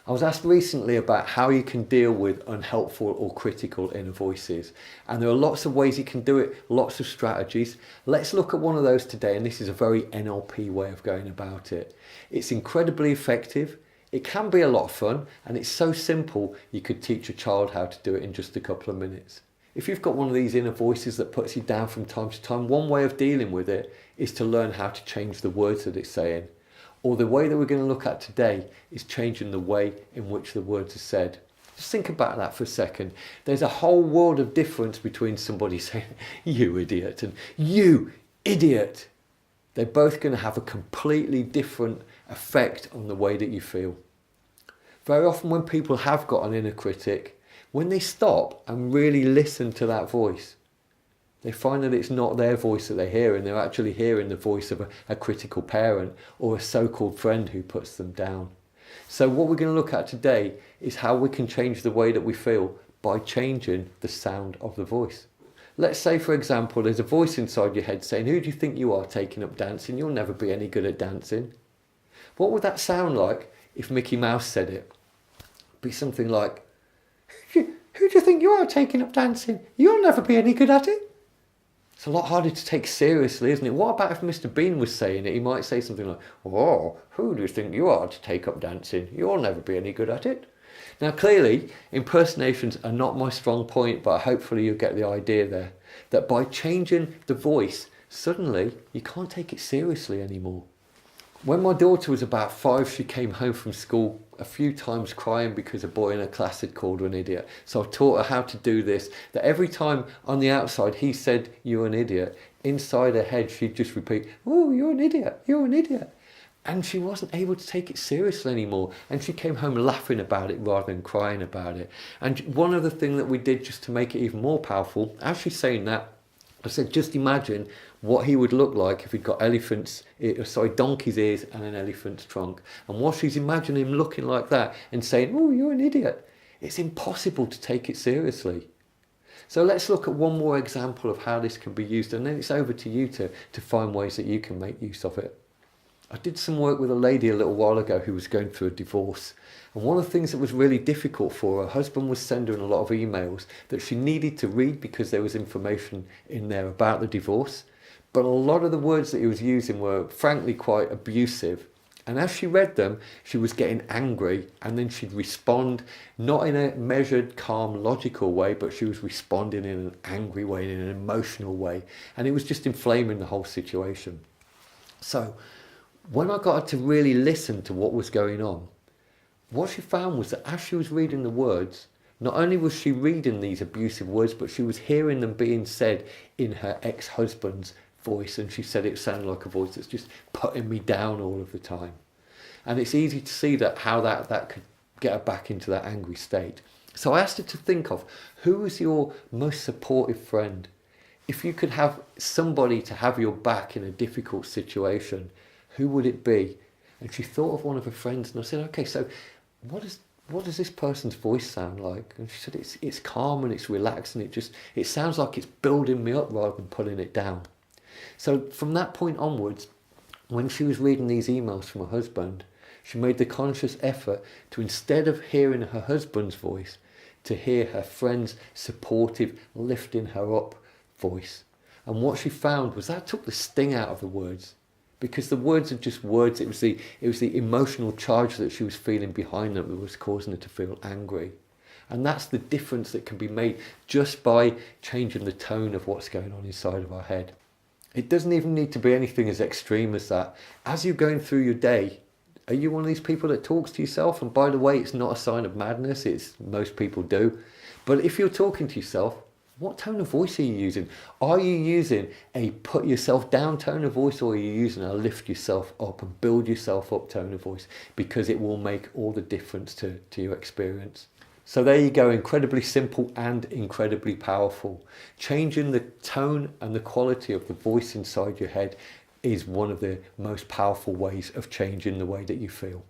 I was asked recently about how you can deal with unhelpful or critical inner voices, and there are lots of ways you can do it, lots of strategies. Let's look at one of those today, and this is a very NLP way of going about it. It's incredibly effective, it can be a lot of fun, and it's so simple you could teach a child how to do it in just a couple of minutes. If you've got one of these inner voices that puts you down from time to time, one way of dealing with it is to learn how to change the words that it's saying. Or the way that we're going to look at today is changing the way in which the words are said. Just think about that for a second. There's a whole world of difference between somebody saying, "You idiot," and "You idiot." They're both going to have a completely different effect on the way that you feel. Very often when people have got an inner critic, when they stop and really listen to that voice, they find that it's not their voice that they're hearing. They're actually hearing the voice of a critical parent or a so-called friend who puts them down. So what we're going to look at today is how we can change the way that we feel by changing the sound of the voice. Let's say, for example, there's a voice inside your head saying, "Who do you think you are taking up dancing? You'll never be any good at dancing." What would that sound like if Mickey Mouse said it? It'd be something like, "Who do you think you are taking up dancing? You'll never be any good at it." It's a lot harder to take seriously, isn't it? What about if Mr. Bean was saying it? He might say something like, "Oh, who do you think you are to take up dancing? You'll never be any good at it." Now, clearly, impersonations are not my strong point, but hopefully you'll get the idea there. That by changing the voice, suddenly you can't take it seriously anymore. When my daughter was about 5, she came home from school a few times crying because a boy in her class had called her an idiot. So I taught her how to do this, that every time on the outside he said, "You're an idiot," inside her head she'd just repeat, "Oh, you're an idiot, you're an idiot." And she wasn't able to take it seriously anymore. And she came home laughing about it rather than crying about it. And one other thing that we did just to make it even more powerful, as she's saying that, I said, just imagine what he would look like if he'd got donkey's ears and an elephant's trunk. And while she's imagining him looking like that and saying, "Oh, you're an idiot," it's impossible to take it seriously. So let's look at one more example of how this can be used, and then it's over to you to find ways that you can make use of it. I did some work with a lady a little while ago who was going through a divorce. And one of the things that was really difficult for her husband was sending her a lot of emails that she needed to read because there was information in there about the divorce. But a lot of the words that he was using were frankly quite abusive. And as she read them, she was getting angry, and then she'd respond, not in a measured, calm, logical way, but she was responding in an angry way, in an emotional way. And it was just inflaming the whole situation. So when I got her to really listen to what was going on, what she found was that as she was reading the words, not only was she reading these abusive words, but she was hearing them being said in her ex-husband's voice. And she said it sounded like a voice that's just putting me down all of the time. And it's easy to see that how that could get her back into that angry state. So I asked her to think of, who is your most supportive friend? If you could have somebody to have your back in a difficult situation, who would it be? And she thought of one of her friends, and I said, "Okay, so what does this person's voice sound like?" And she said, it's calm and it's relaxed, and it sounds like it's building me up rather than pulling it down. So from that point onwards, when she was reading these emails from her husband, she made the conscious effort to, instead of hearing her husband's voice, to hear her friend's supportive, lifting her up voice. And what she found was that took the sting out of the words. Because the words are just words. It was the emotional charge that she was feeling behind them that was causing her to feel angry. And that's the difference that can be made just by changing the tone of what's going on inside of our head. It doesn't even need to be anything as extreme as that. As you're going through your day, are you one of these people that talks to yourself? And by the way, it's not a sign of madness. Most people do. But if you're talking to yourself, what tone of voice are you using? Are you using a put yourself down tone of voice, or are you using a lift yourself up and build yourself up tone of voice? Because it will make all the difference to your experience. So there you go, incredibly simple and incredibly powerful. Changing the tone and the quality of the voice inside your head is one of the most powerful ways of changing the way that you feel.